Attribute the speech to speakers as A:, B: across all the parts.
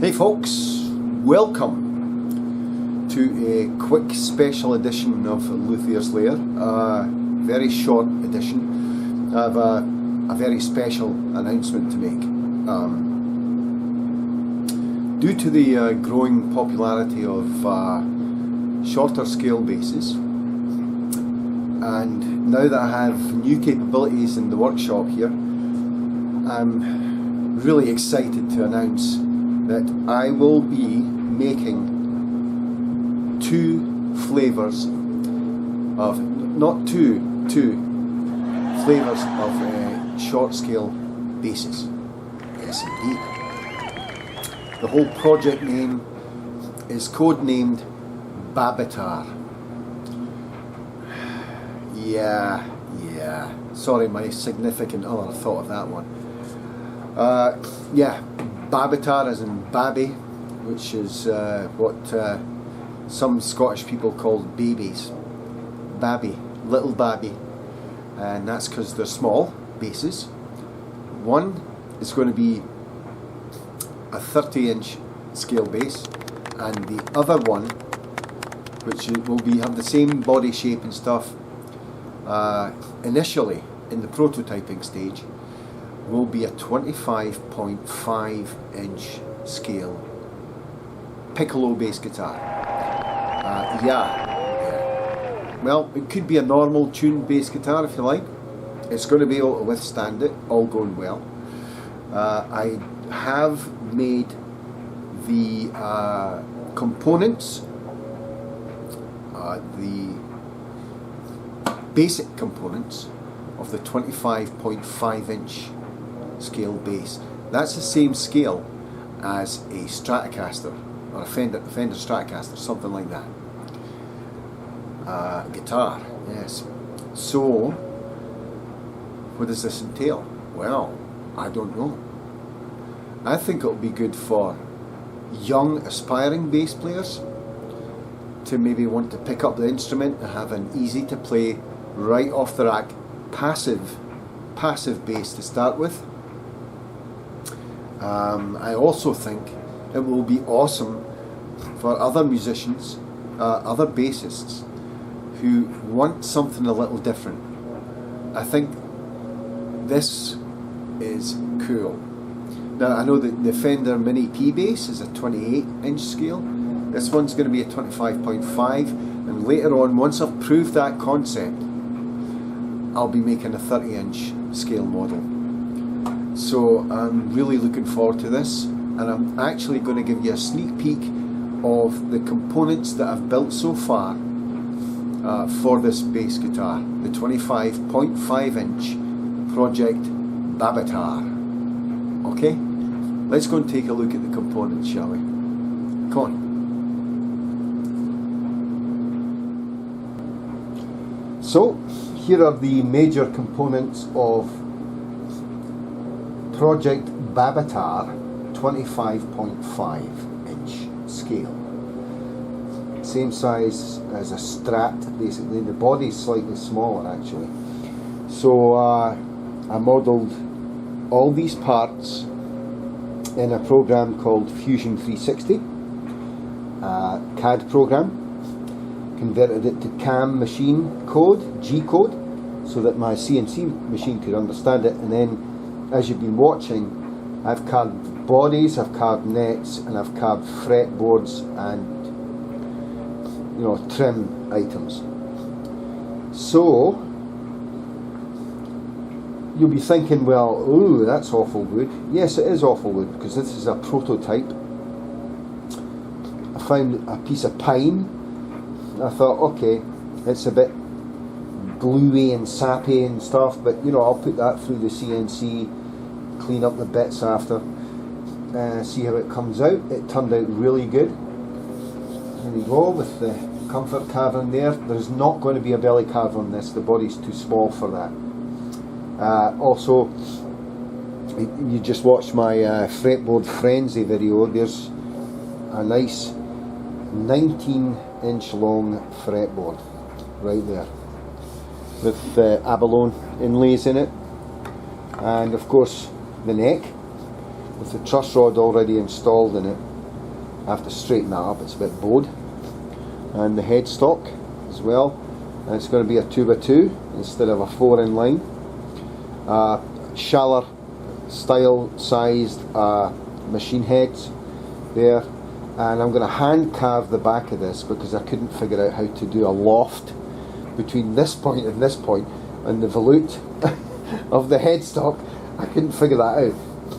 A: Hey folks, welcome to a quick special edition of Luthier's Lair, very short edition. I have a very special announcement to make. Due to the growing popularity of shorter scale bases, and now that I have new capabilities in the workshop here, I'm really excited to announce that I will be making two flavors of, two flavors of short scale bases. Yes indeed. The whole project name is codenamed Babitar. Yeah. Sorry, my significant other thought of that one. Babitar as in babby, which is what some Scottish people call babies. Babby, little babby. And that's because they're small bases. One is going to be a 30-inch scale base, and the other one, which will have the same body shape and stuff, initially in the prototyping stage, will be a 25.5-inch scale piccolo bass guitar. Well, it could be a normal tuned bass guitar if you like. It's going to be able to withstand it, all going well. I have made the components, the basic components of the 25.5-inch scale bass. That's the same scale as a Stratocaster or a Fender Stratocaster, something like that. Guitar, yes. So, what does this entail? Well, I don't know. I think it'll be good for young aspiring bass players to maybe want to pick up the instrument and have an easy to play, right off the rack, passive bass to start with. I also think it will be awesome for other musicians, other bassists who want something a little different. I think this is cool. Now I know that the Fender Mini P bass is a 28-inch scale. This one's going to be a 25.5, and later on, once I've proved that concept, I'll be making a 30-inch scale model. So I'm really looking forward to this, and I'm actually going to give you a sneak peek of the components that I've built so far for this bass guitar, the 25.5-inch Project Babitar. Okay, let's go and take a look at the components, shall we? Come on. So here are the major components of Project Babitar 25.5-inch scale. Same size as a Strat, basically. The body's slightly smaller actually. So I modelled all these parts in a program called Fusion 360, CAD program. Converted it to CAM machine code, G code, so that my CNC machine could understand it, and then, as you've been watching, I've carved bodies, I've carved nets, and I've carved fretboards and trim items. So you'll be thinking, well, ooh, that's awful wood. Yes, it is awful wood, because this is a prototype. I found a piece of pine. I thought, okay, it's a bit gluey and sappy and stuff, but I'll put that through the CNC, clean up the bits after, see how it comes out. It turned out really good. There we go, with the comfort carving there. There's not going to be a belly carve on this, the body's too small for that. Also, you just watched my fretboard frenzy video. There's a nice 19-inch long fretboard right there, with abalone inlays in it, and of course the neck with the truss rod already installed in it. I have to straighten that up, it's a bit bowed. And the headstock as well, and it's going to be a 2x2 instead of a 4 in line. Shallow style sized machine heads there, and I'm going to hand carve the back of this because I couldn't figure out how to do a loft between this point and this point, and the volute of the headstock. I couldn't figure that out,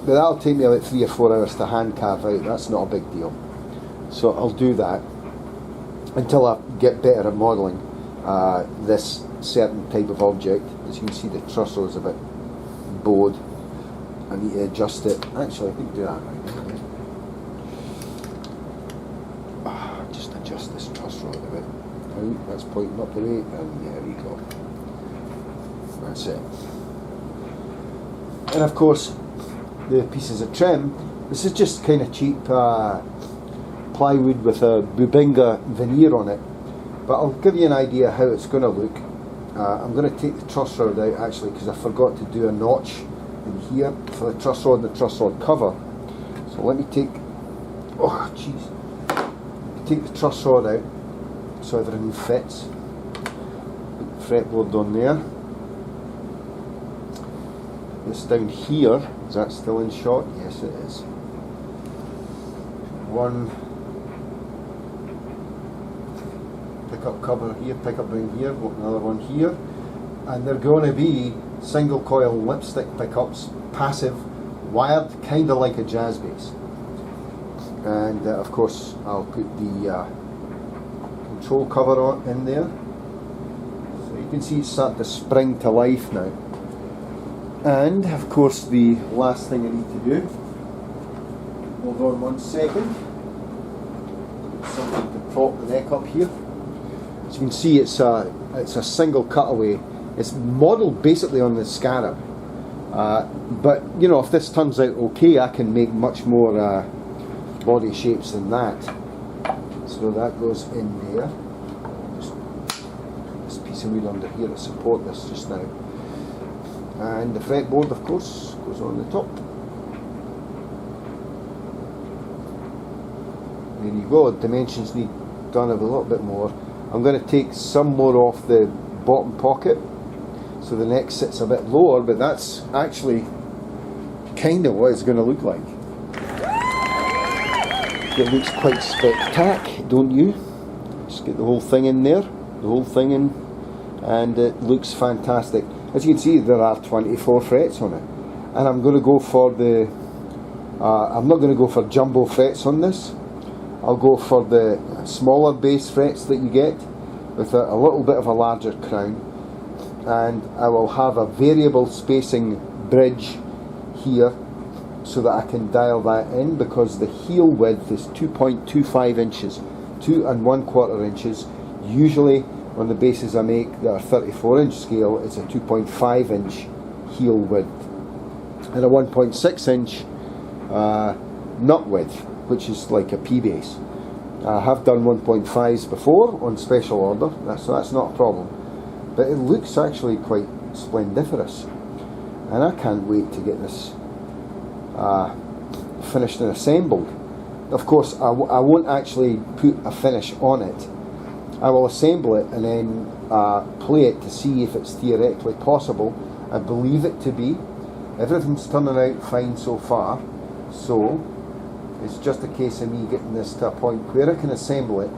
A: but that'll take me about 3 or 4 hours to hand carve out. That's not a big deal, so I'll do that until I get better at modelling this certain type of object. As you can see, the truss row is a bit bowed. I need to adjust it. Actually, I can do that right now. Just adjust this truss rod a bit. Out, that's pointing up the way, and there we go. That's it. And of course, the pieces of trim. This is just kind of cheap plywood with a Bubinga veneer on it. But I'll give you an idea how it's going to look. I'm going to take the truss rod out actually because I forgot to do a notch in here for the truss rod and the truss rod cover. So let me take, take the truss rod out so everything fits. Put the fretboard on there. This down here, is that still in shot? Yes it is. One pickup cover here, pickup down here, another one here, and they're going to be single coil lipstick pickups, passive, wired, kind of like a jazz bass. And of course I'll put the control cover on in there, so you can see it's starting to spring to life now. And of course the last thing I need to do, hold on 1 second, something to prop the neck up here. As you can see, it's a single cutaway. It's modelled basically on the scarab, but you know, if this turns out okay, I can make much more body shapes than that. So that goes in there. Just this piece of wood under here to support this just now, and the fretboard, of course, goes on the top. There you go. Dimensions need done a little bit more. I'm going to take some more off the bottom pocket so the neck sits a bit lower, but that's actually kind of what it's going to look like. It looks quite spectacular, don't you? Just get the whole thing in there, the whole thing in, and it looks fantastic. As you can see, there are 24 frets on it, and I'm going to go for the I'm not going to go for jumbo frets on this. I'll go for the smaller base frets that you get with a little bit of a larger crown, and I will have a variable spacing bridge here so that I can dial that in, because the heel width is 2.25 inches, 2 1/4 inches. Usually on the bases I make that are 34-inch scale, it's a 2.5 inch heel width and a 1.6 inch nut width, which is like a P-base. I have done 1.5s before on special order, so that's not a problem. But it looks actually quite splendiferous, and I can't wait to get this finished and assembled. Of course, I won't actually put a finish on it. I will assemble it and then play it to see if it's theoretically possible. I believe it to be. Everything's turning out fine so far, so it's just a case of me getting this to a point where I can assemble it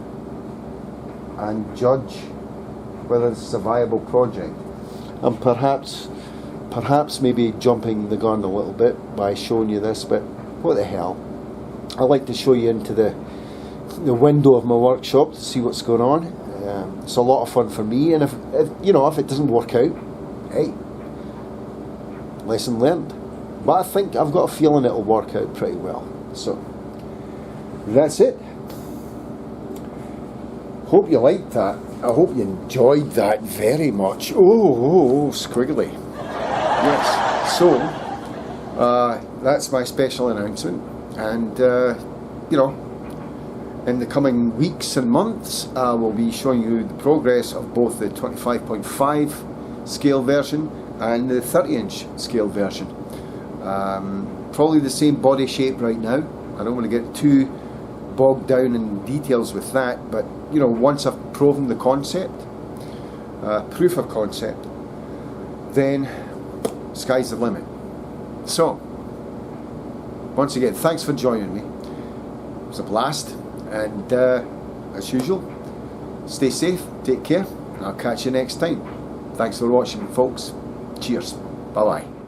A: and judge whether this is a viable project. And perhaps maybe jumping the gun a little bit by showing you this, but what the hell. I like to show you into the window of my workshop to see what's going on. It's a lot of fun for me, and if it doesn't work out, hey, lesson learned. But I think I've got a feeling it'll work out pretty well. So that's it. Hope you liked that. I hope you enjoyed that very much. Oh, squiggly. Yes. So that's my special announcement, and in the coming weeks and months, I will be showing you the progress of both the 25.5 scale version and the 30-inch scale version. Probably the same body shape right now. I don't want to get too bogged down in details with that, but you know, once I've proven the concept, proof of concept, then sky's the limit. So, once again, thanks for joining me. It was a blast, and as usual, stay safe, take care, and I'll catch you next time. Thanks for watching, folks. Cheers. Bye bye.